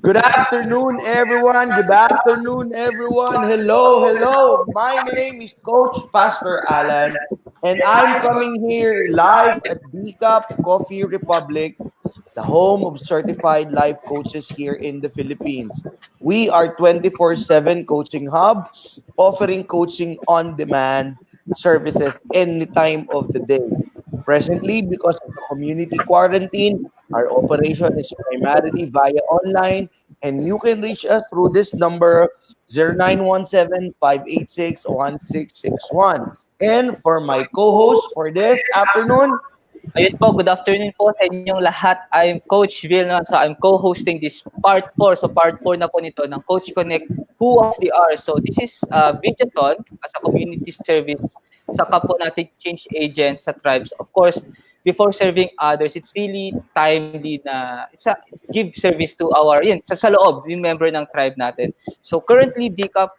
Good afternoon, everyone. Good afternoon, everyone. Hello, hello. My name is Coach Pastor Alan, and I'm coming here live at B Cup Coffee Republic, the home of certified life coaches here in the Philippines. We are 24/7 coaching hub, offering coaching on demand services any time of the day. Presently, because of the community quarantine, our operation is primarily via online, and you can reach us through this number 0917-586-1661. And for my co-host for this afternoon, Ayun po, good afternoon po sa inyong lahat. I'm Coach Vilna. So I'm co-hosting this part 4. So part 4 na po nito ng Coach Connect Who of the Hour. So this is Videoton as a community service sa kapwa nating change agents sa tribes. Of course, before serving others, it's really timely na give service to our, yun, sa loob, yung member ng tribe natin. So currently, DCAP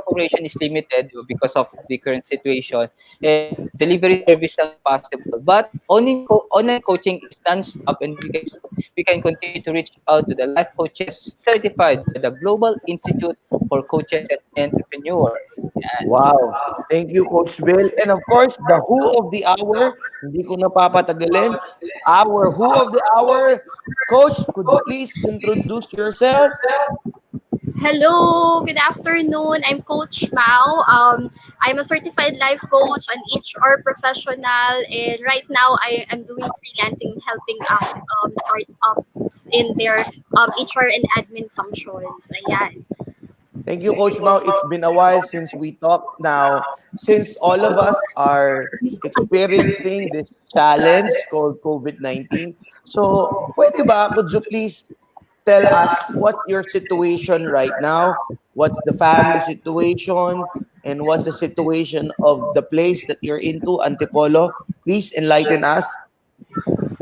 operation is limited because of the current situation. And delivery service lang possible. But online coaching is non-stop, and we can continue to reach out to the life coaches certified by the Global Institute for Coaches and Entrepreneurs. Yan. wow. Thank you, Coach Bill. And of course, the who of the hour, hindi ko napapatagalin. Our who of the hour, Coach, could you please introduce yourself? Hello, good afternoon. I'm Coach Mao. I'm a certified life coach, an HR professional, and right now I am doing freelancing, helping out startups in their HR and admin functions. Ayan. Thank you, Coach Mao. It's been a while since we talked now. Since all of us are experiencing this challenge called COVID-19. So, pwede ba, could you please tell us what's your situation right now? What's the family situation? And what's the situation of the place that you're into, Antipolo? Please enlighten us.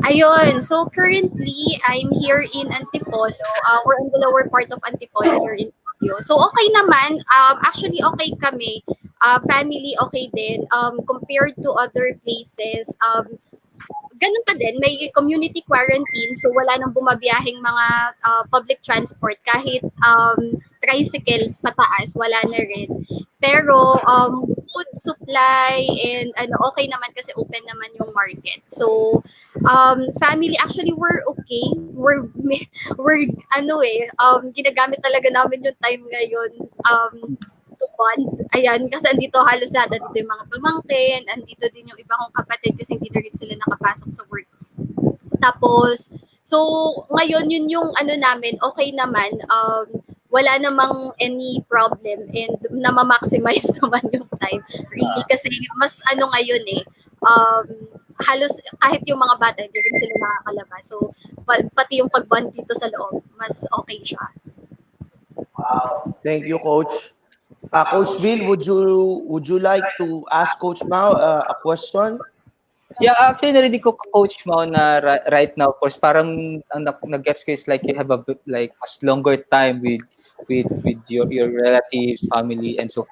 Ayun, so currently, I'm here in Antipolo. We're in the lower part of Antipolo here in Baguio. So okay naman, actually okay kami. Family okay din. Compared to other places, ganun pa din, may community quarantine, so wala nang bumabiyaheng mga public transport, kahit tricycle pataas, wala na rin. Pero food supply and okay naman kasi open naman yung market. So family, actually we're okay. Ginagamit talaga namin yung time ngayon to bond. Ayan, kasi andito halos lahat. Andito yung mga pamangkin, andito din yung iba kong kapatid kasi hindi na rin sila nakapasok sa work. Tapos, so ngayon yun yung namin, okay naman. Wala namang any problem and na-maximize naman yung time. Really, kasi mas ngayon halos kahit yung mga bata, hindi rin sila nakakalabas. So, pati yung pag-bond dito sa loob, mas okay siya. Thank you, Coach. Coach Bill, would you like to ask Coach Mao a question? Yeah, actually narinig ko Coach Mao na right now, of course, parang ang nag-gets ko is like you have a like much longer time with your relatives, family, and so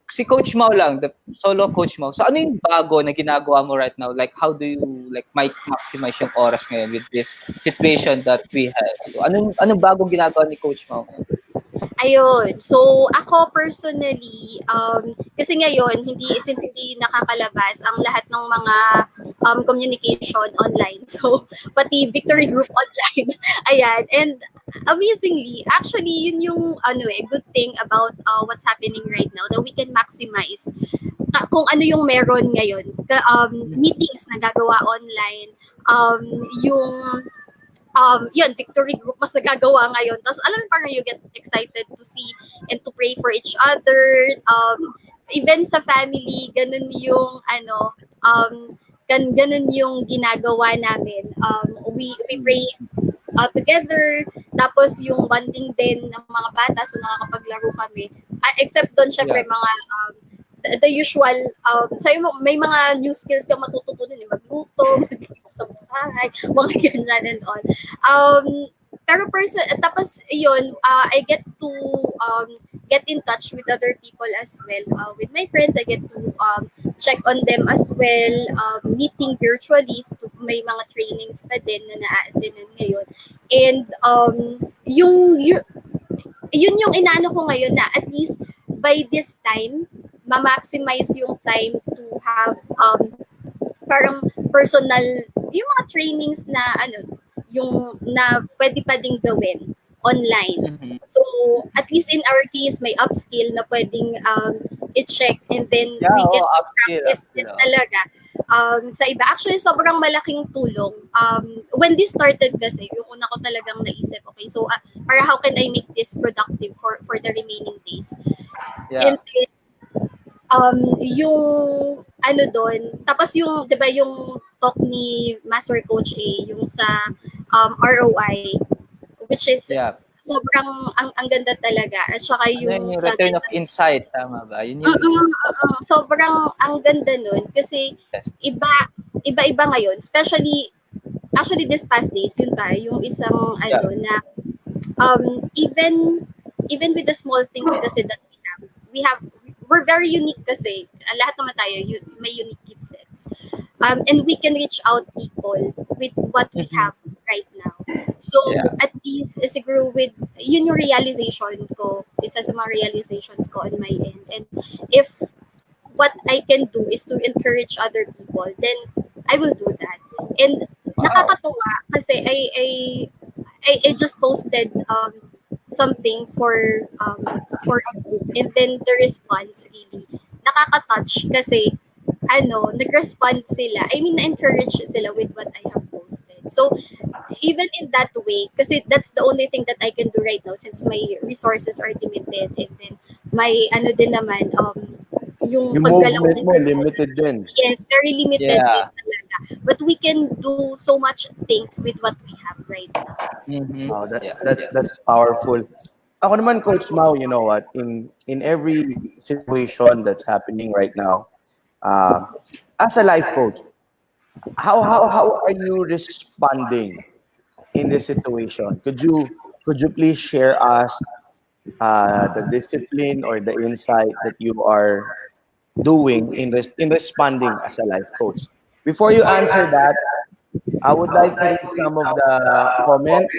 si Coach Mao lang, the solo Coach Mao. So ano yung bago na ginagawa mo right now? Like how do you like maximize yung oras ngayon with this situation that we have? So anong bagong ginagawa ni Coach Mao? Ayun. So, ako personally, kasi ngayon, since hindi nakakalabas ang lahat ng mga communication online. So, pati victory group online. Ayan. And amazingly, actually, yun yung good thing about what's happening right now, that we can maximize kung ano yung meron ngayon. Meetings na gagawa online, yung yun, victory group mas nagagawa ngayon. Tapos alam mo, parang you get excited to see and to pray for each other. Even sa family, ganun yung ganun yung ginagawa namin. We pray together. Tapos yung bonding din ng mga bata, so nakakapaglaro kami. Except doon, syempre, mga the usual, sa'yo may mga new skills kang matututunan, magluto, maglinis sa bahay, mga ganyan and all. Pero tapos yun, I get to get in touch with other people as well. With my friends, I get to check on them as well, meeting virtually, so may mga trainings pa din na na-attendan ngayon. And yun yung inaano ko ngayon na at least by this time, ma-maximize yung time to have parang personal, yung mga trainings na yung na pwede pa ding gawin online. Mhm. So, at least in our case, may upskill na pwedeng i-check and then Yeah, we get to upskill, practice upskill. din talaga sa iba. Actually, sobrang malaking tulong. When this started kasi, yung una ko talagang naisip, okay, so para how can I make this productive for the remaining days? Yeah. And then, yung doon, tapos yung, di ba yung talk ni Master Coach A, yung sa ROI, which is Yeah. sobrang ang ganda talaga. At saka Ano yun, yung yung sa return of mental insight, resilience. tama ba? Yun yung Sobrang ang ganda nun kasi best. iba-iba ngayon, especially actually this past days, yun tayo, yung isang Yeah. na even with the small things kasi that we're very unique kasi lahat naman tayo may unique gift sets, and we can reach out people with what we Mhm. have right now. So Yeah. at least siguro with yun yung realization ko, isa sa mga realizations ko on my end. And if what I can do is to encourage other people, then I will do that. And Wow. nakakatuwa kasi I just posted something for a group, and then the response really nakaka-touch kasi nag-respond sila. I mean, na-encourage sila with what I have posted. So, even in that way, kasi that's the only thing that I can do right now since my resources are limited, and then my din naman, yung Yung paggalaw movement din mo, natin. limited din. Yes, very limited din Yeah. talaga. But we can do so much things with what we have right now. Mhm. Oh, Yeah. that's powerful. Ako naman, Coach Mau, you know what? In every situation that's happening right now, uh, as a life coach, how are you responding in this situation? Could you please share us the discipline or the insight that you are doing in responding as a life coach? Before you answer that, I would like to read some of the comments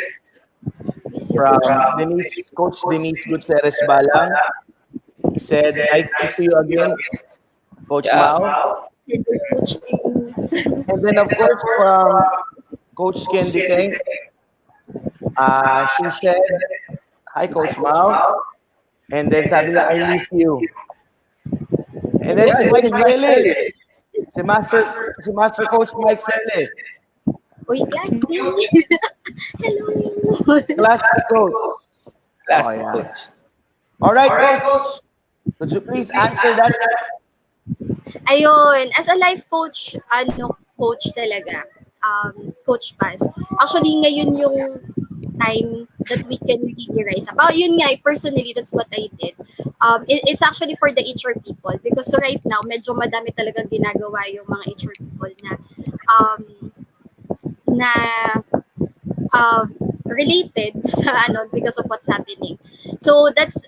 Miss you, Coach. from Denise, Coach Denise Gutierrez Balang. He said, "Nice to see you again, Coach Yeah. Mao." And your coach things. And then, of course, from Coach Candy Kang, she said, "Hi, Coach Mao." And then sabi niya, "I miss you." And then Yeah, si this Mike is my Celis, service. si Master Coach Mike Celis, Uy, class D. Hello. class D coach. Class Oh, yeah. coach. All right, Coach. Could you please answer that? Ayun, as a life coach, coach talaga, Coach Paz. Actually, ngayon yung time that we can really rise up. Yun nga, personally, that's what I did. It's actually for the HR people because right now, medyo madami talagang ginagawa yung mga HR people um, na related sa because of what's happening. So that's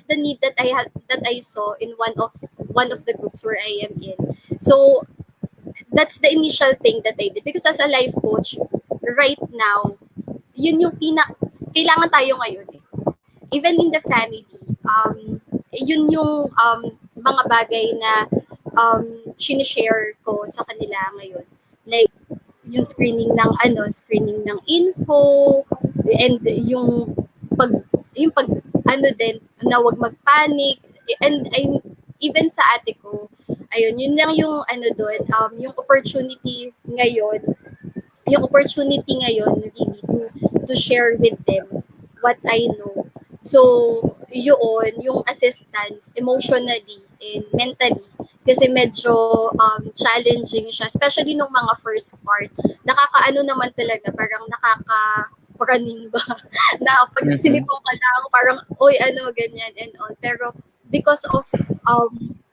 the need that I saw in one of the groups where I am in. So that's the initial thing that I did because as a life coach right now, yun yung kailangan tayo ngayon eh. Even in the family, yun yung mga bagay na sinishare ko sa kanila ngayon. Like yung screening ng info, and pag yung pag din na wag magpanic, and even sa ate ko, ayun, yun lang yung doon, yung opportunity ngayon really to share with them what I know. So, yun, yung assistance emotionally and mentally, kasi medyo challenging siya, especially nung mga first part. Nakakaano naman talaga, parang nakaka-praning ba? Na pag Mhm. sinipong ka lang, parang, oy, ganyan and all. Pero, because of,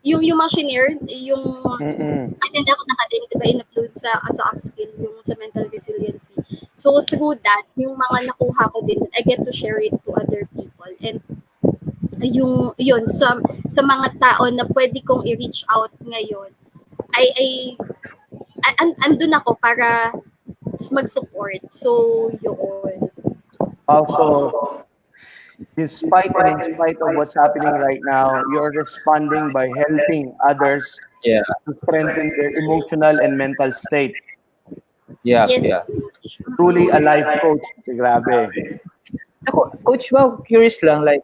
yung mga shinare, yung Mm-mm. I think ako din, di ba, in-upload sa upskill, yung sa mental resiliency. So, through that, yung mga nakuha ko din, I get to share it to other people. And yun, sa mga tao na pwede kong i-reach out ngayon, andun ako para mag-support. So, yun. Also, in spite of what's happening right now, you're responding by helping others Yeah. to strengthen their emotional and mental state. Yeah. Yes, Yeah. coach. Truly a life coach. Grabe. So, Coach, wow, curious lang, like,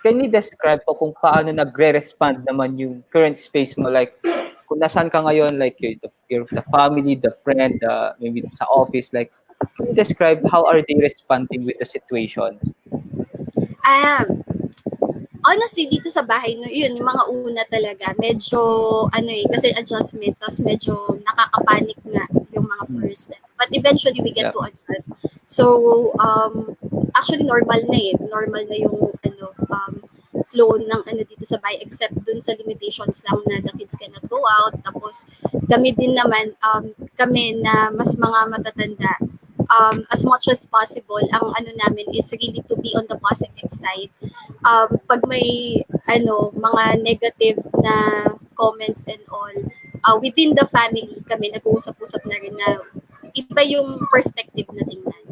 can you describe po kung paano nagre-respond naman yung current space mo? Like, kung nasaan ka ngayon, like, the family, the friend, maybe sa office, like, can you describe how are they responding with the situation? Um, Honestly, dito sa bahay, no, yun, yung mga una talaga, medyo, kasi adjustment, tapos medyo nakakapanik nga yung mga Hmm. first. But eventually, we get Yeah. to adjust. So, actually, normal na eh. Normal na yung, flow ng dito sa bahay, except dun sa limitations lang na the kids cannot go out. Tapos, kami din naman, kami na mas mga matatanda, as much as possible, ang namin is really to be on the positive side. Pag may mga negative na comments and all, within the family kami nag-uusap-usap na rin na iba yung perspective na tingnan.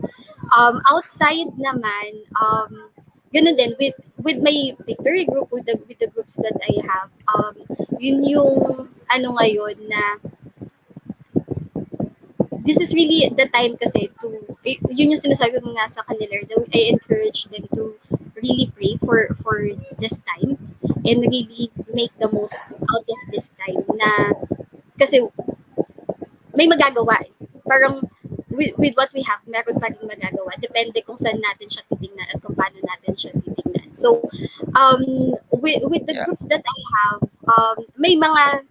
Outside naman, ganun din with my victory group, with the groups that I have, yun yung ngayon na this is really the time kasi yun yung sinasabi ko nga sa kanila, I encourage them to really pray for this time and really make the most out of this time na kasi may magagawa eh. Parang with what we have, meron pa rin magagawa. Depende kung saan natin siya titingnan at kung paano natin siya titingnan. So, with the Yeah. groups that I have, may mga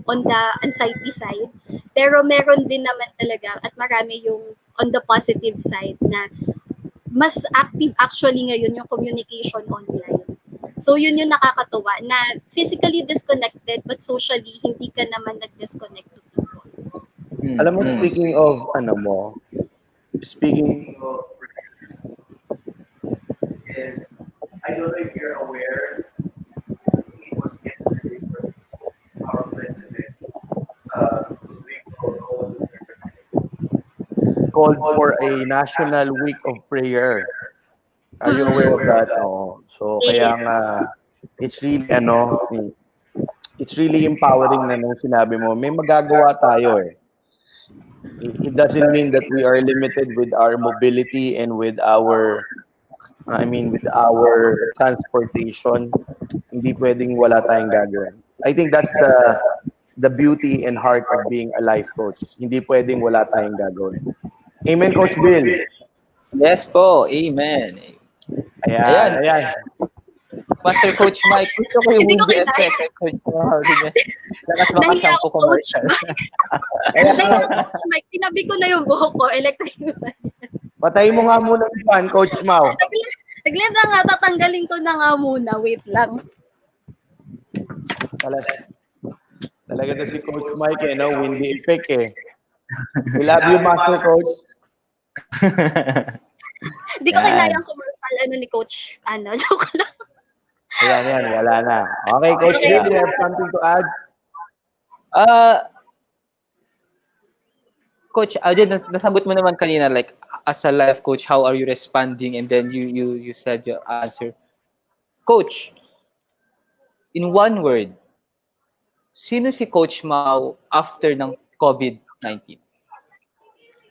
on the anxiety side. Pero meron din naman talaga at marami yung on the positive side na mas active actually ngayon yung communication online. So yun yung nakakatuwa na physically disconnected but socially hindi ka naman nag-disconnect to people. Alam mo, Mm. speaking of, speaking of, is, I don't know if you're aware, it was yesterday for our president, Rodrigo called for a national week of prayer. Are you aware of that? Oo. So, kaya Yes. nga, it's really, it's really empowering na nung sinabi mo, may magagawa tayo eh. It doesn't mean that we are limited with our mobility and with with our transportation. Hindi pwedeng wala tayong gagawin. I think that's the beauty and heart of being a life coach. Hindi pwedeng wala tayong gagawin. Amen, Coach Bill. Yes po, amen. Ayan, Ayan. ayan. Master Coach Mike, gusto ko yung Hindi ko windy kinaya. effect kay Coach Mike. Lakas Nahiya makasang ako, po Coach commercial. Ayan. Nahiya ako, Coach Mike. Tinabi ko na yung buhok ko. Electric. Patay mo nga muna yung fan, Coach Mau. Saglit na nga, tatanggalin ko na nga muna. Wait lang. Talaga to si Coach Mike eh, no? Windy effect eh. We love you, Master Coach. Hindi ko Yan. kinaya ang commercial ni Coach. Joke lang. Ayan, wala na. Okay, Coach Okay. Bill, you have something to add? Coach, nasagot mo naman kanina, like, as a life coach, how are you responding? And then you said your answer. Coach, in one word, sino si Coach Mau after ng COVID-19?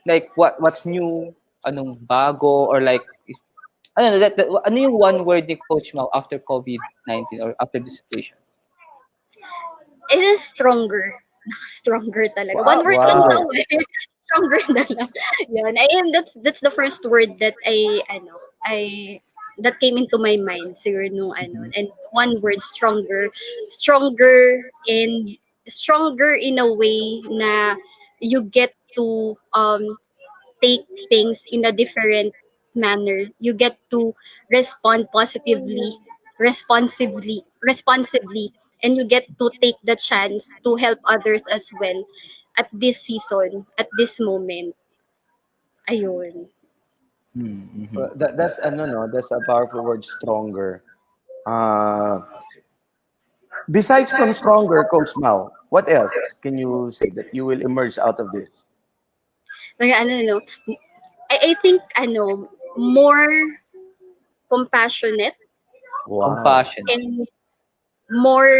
Like, what's new? Anong bago? Or like, ano yung one word ni Coach Mau after COVID-19 or after this situation? It is stronger. Stronger talaga. Wow. One word lang daw eh. Stronger na lang. Yun. That's the first word that that came into my mind siguro nung and one word, stronger. Stronger in a way na you get to take things in a different manner. You get to respond positively, responsibly, and you get to take the chance to help others as well at this season, at this moment. Ayun. Mm-hmm. That's a powerful word, stronger. Besides from stronger, Coach Mao, what else can you say that you will emerge out of this? Mga ano, no, I think, more compassionate Wow. Compassion. and more,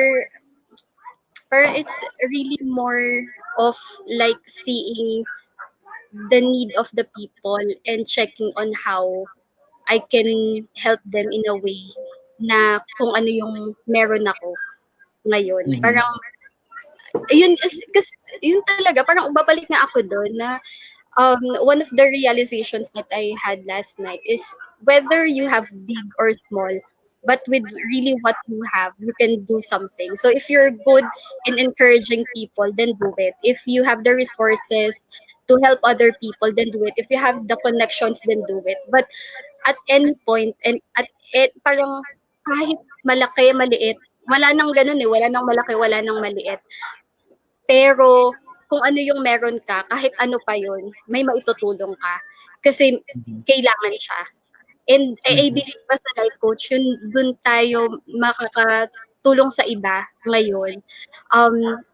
pero it's really more of like seeing the need of the people and checking on how I can help them in a way na kung ano yung meron ako ngayon. Mhm. Parang, yun, kasi, yun talaga, parang babalik na ako doon na one of the realizations that I had last night is whether you have big or small, but with really what you have, you can do something. So if you're good in encouraging people, then do it. If you have the resources to help other people, then do it. If you have the connections, then do it. But at any point, and at it, parang kahit malaki, maliit, wala nang ganun eh, wala nang malaki, wala nang maliit. Pero kung ano yung meron ka, kahit ano pa yun, may maitutulong ka. Kasi Mhm. kailangan siya. And I Mhm. believe as a life coach, yun dun tayo makakatulong sa iba ngayon.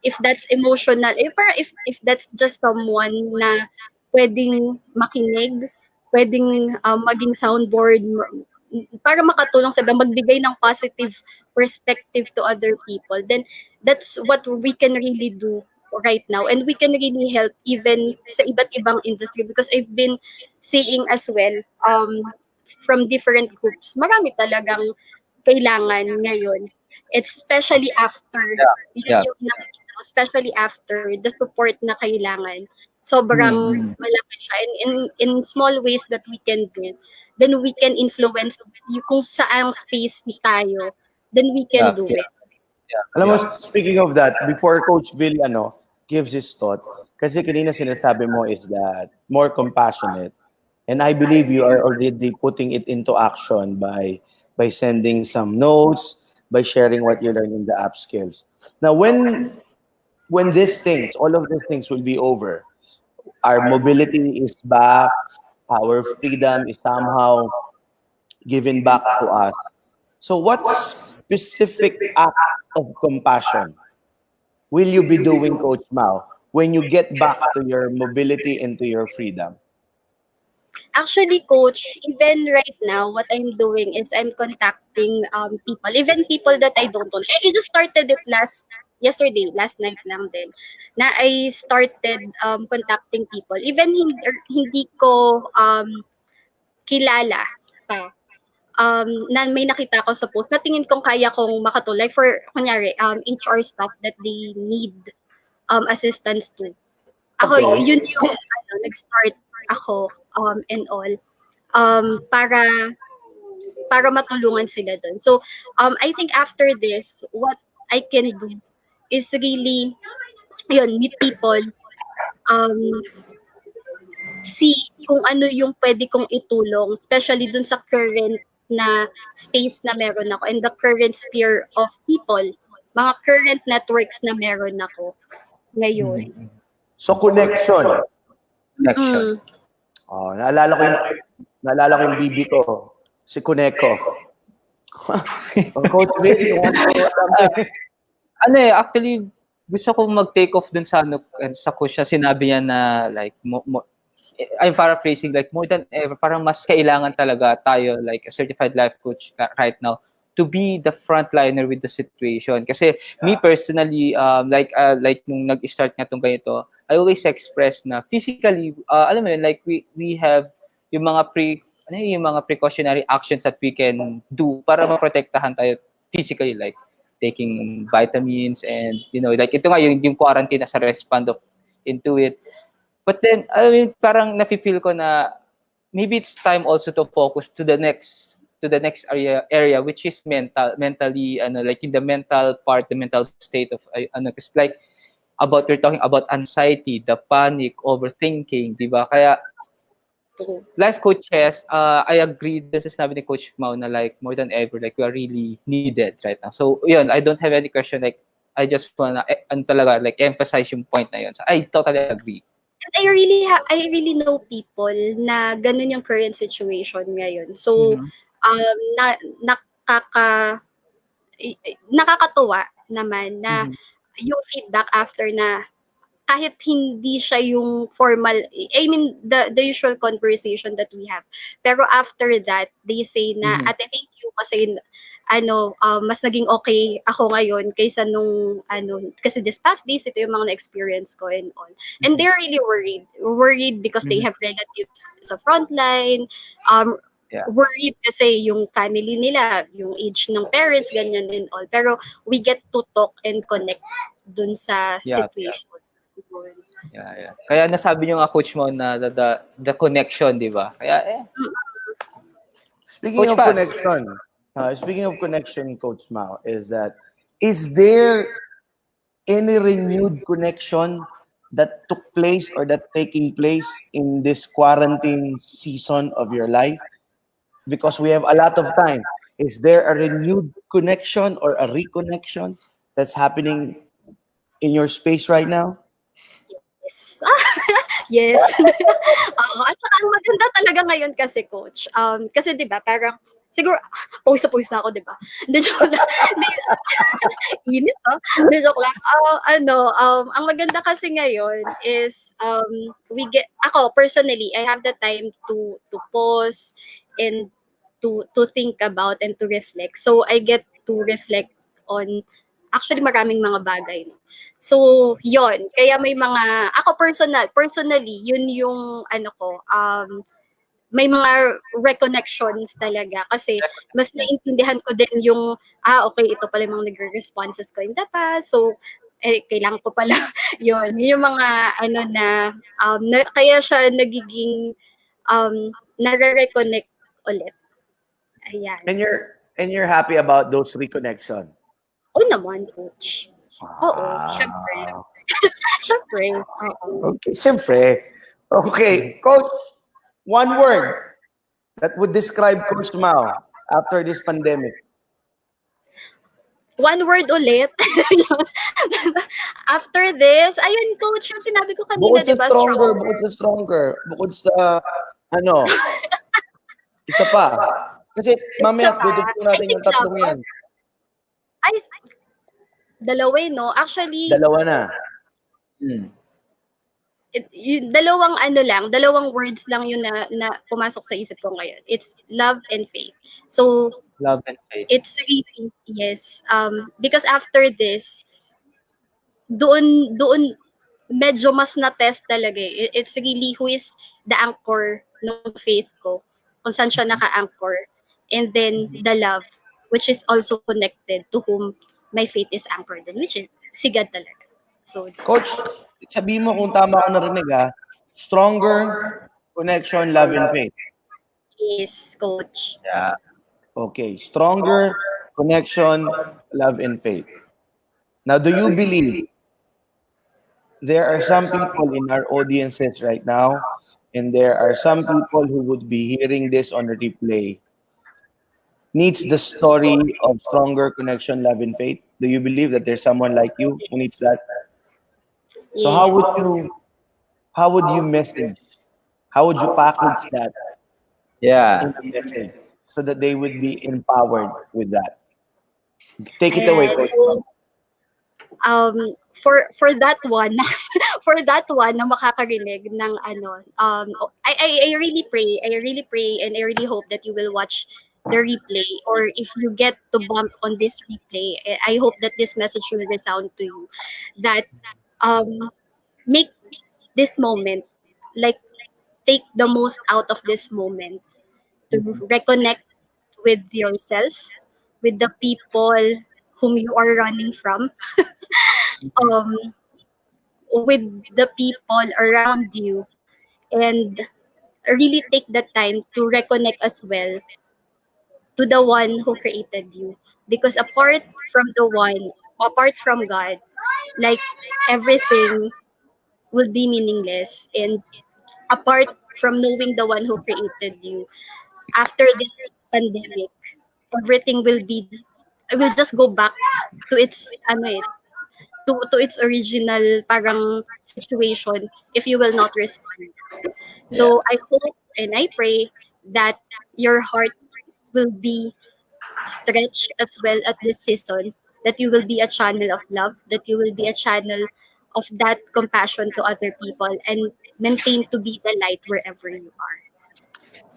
If that's emotional, if that's just someone na pwedeng makinig, pwedeng maging soundboard, para makatulong sa iba, magbigay ng positive perspective to other people, then that's what we can really do right now. And we can really help even sa iba't ibang industry because I've been seeing as well, from different groups, marami talagang kailangan ngayon. Especially after, Yeah. yun Yeah. yung nakikita ko, especially after the support na kailangan. Sobrang Mm. malaki siya. And in small ways that we can do, then we can influence yung kung saang space tayo, then we can Yeah. do it. Yeah. Alam mo, Yeah. speaking of that, before Coach Bill gives his thought, kasi kanina sinasabi mo is that more compassionate. And I believe you are already putting it into action by sending some notes, by sharing what you learn in the app skills. Now, when these things, all of these things will be over, our mobility is back, our freedom is somehow given back to us. So, what specific act of compassion will you be doing, Coach Mao, when you get back to your mobility and to your freedom? Actually, coach, even right now, what I'm doing is I'm contacting people, even people that I don't know. I just started it yesterday, last night lang din, na I started contacting people. Even hindi ko kilala pa. Na may nakita ko sa post na tingin kong kaya kong makatulong. Like for, kunyari, HR stuff that they need assistance to. Ako, Okay. yun yung nag-start ako and all. Para matulungan sila dun. So, I think after this, what I can do is really, meet people, um, see kung ano yung pwede kong itulong, especially dun sa current na space na meron ako and the current sphere of people, mga current networks na meron ako ngayon. Mhm. So, connection. Connection. Mm. Oh, naalala ko yung bibi ko, si Kuneko. Oh, Coach Bill, you want to say something? Ano eh, actually, gusto ko mag-take off dun sa sa kuya, sinabi niya na like I'm paraphrasing, like more than ever, parang mas kailangan talaga tayo like a certified life coach right now to be the frontliner with the situation. Kasi me personally, like nung nag-start nga tong ganito, I always express na physically, alam mo yun, like we have yung mga yung mga precautionary actions that we can do para maprotektahan tayo physically, like taking vitamins and like ito nga yung quarantine as a respond of into it. But then I mean parang nafi-feel ko na maybe it's time also to focus to the next area which is mentally like in the mental part, the mental state of cause like about we're talking about anxiety, the panic, overthinking, di ba? Kaya life coaches, I agree this is sinabi ni Coach Mau na like more than ever, like we are really needed right now. So yun, I don't have any question, like I just wanna talaga like emphasize yung point na yun. So I totally agree. And I really know people na ganun yung current situation ngayon. So, Mhm. na nakakatuwa naman na Mhm. yung feedback after na kahit hindi siya yung formal, I mean, the usual conversation that we have. Pero after that, they say na, Mhm. ate, thank you kasi, mas naging okay ako ngayon kaysa nung, kasi this past days, ito yung mga na-experience ko and all. And Mhm. they're really worried because they Mhm. have relatives sa frontline, um, Yeah. worried kasi yung family nila, yung age ng parents, ganyan and all. Pero we get to talk and connect dun sa Yeah, yeah. situation. Yeah, yeah. Kaya nasabi niyo nga coach mo na the connection, 'di ba? Kaya Speaking Coach of Paz. connection, Coach Mao, is there any renewed connection that took place or that taking place in this quarantine season of your life? Because we have a lot of time. Is there a renewed connection or a reconnection that's happening in your space right now? Yes. Yes. Oo, at saka ang maganda talaga ngayon kasi coach, kasi 'di ba parang siguro pawis na pawis na ako 'di ba? Hindi, joke lang. Hindi, init, ah. Hindi, joke lang. Ang maganda kasi ngayon is, ako personally, I have the time to pause and to think about and to reflect. So I get to reflect on actually maraming mga bagay. No? So, yon. Kaya may mga, ako personally, yun yung ano ko, may mga reconnections talaga kasi mas naiintindihan ko din yung okay, ito pala yung mga nagre-responses ko in the past, so kailangan ko pala yun yung mga ano na kaya siya nagiging nare-reconnect ulit, ayan. And you're happy about those reconnection. Oo naman coach, oo syempre, Wow. syempre, oo. Okay, siyempre. Mhm. Okay, Coach, one word that would describe Coach Mao after this pandemic. One word ulit. After this, ayun coach, yung sinabi ko kanina, Bukod 'di sa ba, stronger, stronger. bukod sa ano, isa pa. Kasi Isa mamaya pa, dudugtong I natin think yung tatlong love. yan. Ay, dalawa no? Actually, Dalawa na. Mm. yung dalawang words lang yun na pumasok sa isip ko ngayon. It's love and faith. So, Love and faith. it's really, yes. Because after this, doon medyo mas na-test talaga eh. It's really who is the anchor ng faith ko, kung saan siya naka-anchor. And then the love, which is also connected to whom my faith is anchored in, which is si God talaga. So, Coach, sabihin mo kung tama ako narinig ha. Stronger connection, love, and faith. yes, coach. Yeah. Okay, stronger connection, love, and faith. Now, do you believe there are some people in our audiences right now, and there are some people who would be hearing this on replay, needs the story of stronger connection, love, and faith? Do you believe that there's someone like you who needs Yes. that? So Yes. how would you message? How would you package that Yeah. in the message so that they would be empowered with that? Take it away, Ayan. Coach Mom. So, for that one, for that one na makakarinig ng I really pray and I really hope that you will watch the replay, or if you get to bump on this replay, I hope that this message will resound to you, that um make this moment, like, take the most out of this moment to Mhm. reconnect with yourself, with the people whom you are running from, um with the people around you, and really take the time to reconnect as well to the one who created you, because apart from God, like, everything will be meaningless, and apart from knowing the one who created you, after this pandemic, everything will just go back to its to its original parang situation if you will not respond. Yeah. So I hope and I pray that your heart will be stretched as well at this season, that you will be a channel of love, that you will be a channel of that compassion to other people, and maintain to be the light wherever you are.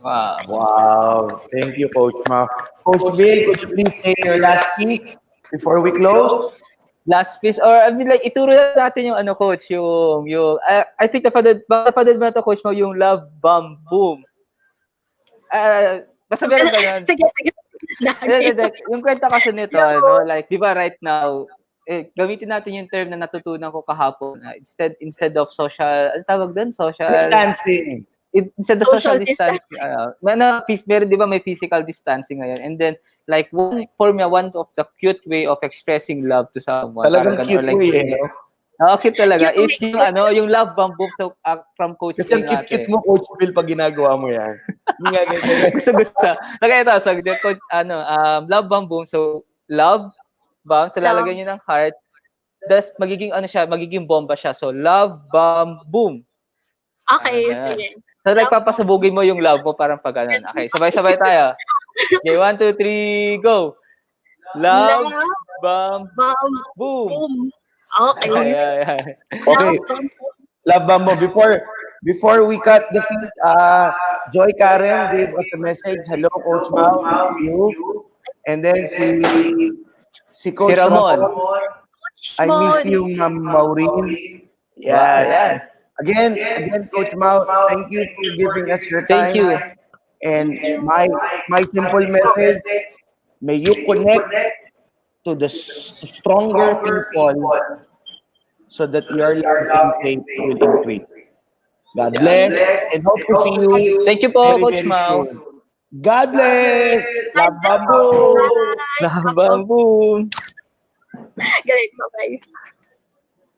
Wow. Wow. Thank you, Coach Mau. Coach Bill, could you please say your last piece before we close? Last piece, or I mean, like, ituro na natin yung ano, coach, I think napanood mo na to, coach mo, yung Love Bomb Boom. Basta meron ganun. Sige, sige. Yung kwento kasi nito, no, like, di ba right now, gamitin natin yung term na natutunan ko kahapon. Instead of social, ano tawag doon? Social Distancing. Instead of social Social distancing, meron, di ba, may physical distancing ngayon. And then, like, one of the cute way of expressing love to someone. Talagang cute like, way, no? Cute talaga. Cute Is yung love bomb boom from Coach Kasi ang Bill natin. cute-cute mo, Coach Bill, pag ginagawa mo yan. Gusto. Lagay ito. So, coach, love bomb boom. So, love bomb. So, lalagyan nyo ng heart. Thus, magiging bomba siya. So, love bomb boom. Okay, sige. So, like, papasabugin mo yung love mo parang pag ganun. Okay, sabay-sabay tayo. Okay, 1, 2, 3, go! Love bomb boom! Okay. Okay. Love bomb mo. Before we cut the feed, Joy Karen gave us a message. Hello, Coach Mau. You. And then si Coach Ramon. I miss you, Ma'am Maureen. Yeah. Again, Coach Mau, thank you for giving us your time. Thank you. And my simple message, may you connect to the stronger people so that your love and faith will increase. God bless and hope to see you. Thank you po, very, Coach very Mau. soon. God bless. Love Bamboo. Love bomb boom! Galit, bye-bye.